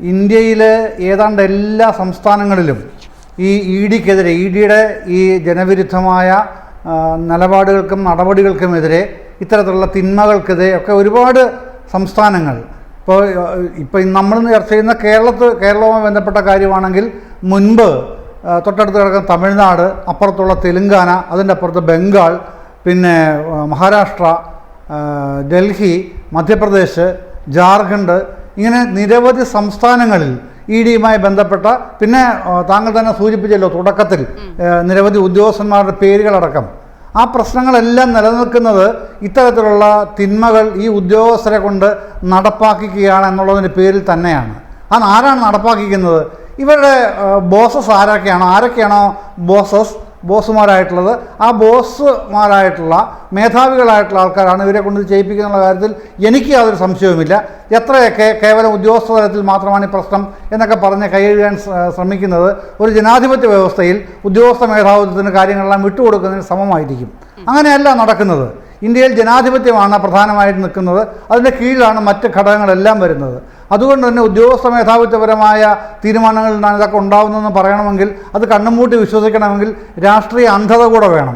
ഇന്ത്യയിലെ ഏതാണ്ട് എല്ലാ സംസ്ഥാനങ്ങളിലും ഈ ഇഡിക്കെതിരെ ഇഡിയുടെ ഈ ജനവിരുദ്ധമായ നിലപാടുകൾക്കും നടപടികൾക്കുമെതിരെ ഇത്തരത്തിലുള്ള തിന്മകൾക്കെതിരെ ഒക്കെ ഒരുപാട് സംസ്ഥാനങ്ങൾ ഇപ്പോൾ നമ്മൾ ചർച്ച ചെയ്യുന്ന കേരളവുമായി ബന്ധപ്പെട്ട കാര്യമാണെങ്കിൽ മുൻപ് തൊട്ടടുത്ത് കിടക്കുന്ന തമിഴ്നാട്, അപ്പുറത്തുള്ള തെലുങ്കാന, അതിൻ്റെ അപ്പുറത്ത് ബംഗാൾ, പിന്നെ മഹാരാഷ്ട്ര, ഡൽഹി, മധ്യപ്രദേശ്, ജാർഖണ്ഡ്, ഇങ്ങനെ നിരവധി സംസ്ഥാനങ്ങളിൽ ഇഡിയുമായി ബന്ധപ്പെട്ട, പിന്നെ താങ്കൾ തന്നെ സൂചിപ്പിച്ചല്ലോ തുടക്കത്തിൽ നിരവധി ഉദ്യോഗസ്ഥന്മാരുടെ പേരുകളടക്കം, ആ പ്രശ്നങ്ങളെല്ലാം നിലനിൽക്കുന്നത് ഇത്തരത്തിലുള്ള തിന്മകൾ ഈ ഉദ്യോഗസ്ഥരെ കൊണ്ട് നടപ്പാക്കിക്കുകയാണ് എന്നുള്ളതിൻ്റെ പേരിൽ തന്നെയാണ്. അത് ആരാണ് നടപ്പാക്കിക്കുന്നത്? ഇവരുടെ ബോസസ് ആരൊക്കെയാണോ ബോസുമാരായിട്ടുള്ളത്, ആ ബോസുമാരായിട്ടുള്ള മേധാവികളായിട്ടുള്ള ആൾക്കാരാണ് ഇവരെ കൊണ്ട് ചെയ്യിപ്പിക്കുന്ന കാര്യത്തിൽ എനിക്ക് യാതൊരു സംശയവുമില്ല. എത്രയൊക്കെ കേവലം ഉദ്യോഗസ്ഥ തലത്തിൽ മാത്രമാണ് ഈ പ്രശ്നം എന്നൊക്കെ പറഞ്ഞ് കൈകഴുകാൻ ശ്രമിക്കുന്നത് ഒരു ജനാധിപത്യ വ്യവസ്ഥയിൽ ഉദ്യോഗസ്ഥ മേധാവിത്വത്തിന് കാര്യങ്ങളെല്ലാം വിട്ടുകൊടുക്കുന്നതിന് സമമായിരിക്കും. അങ്ങനെയല്ല നടക്കുന്നത്. ഇന്ത്യയിൽ ജനാധിപത്യമാണ് പ്രധാനമായിട്ട് നിൽക്കുന്നത്. അതിൻ്റെ കീഴിലാണ് മറ്റ് ഘടകങ്ങളെല്ലാം വരുന്നത്. അതുകൊണ്ട് തന്നെ ഉദ്യോഗസ്ഥ മേധാവിത്വപരമായ തീരുമാനങ്ങളിൽ നിന്നാണ് ഇതൊക്കെ ഉണ്ടാകുന്നതെന്ന് പറയണമെങ്കിൽ, അത് കണ്ണും മൂട്ടി വിശ്വസിക്കണമെങ്കിൽ രാഷ്ട്രീയ അന്ധത കൂടെ വേണം.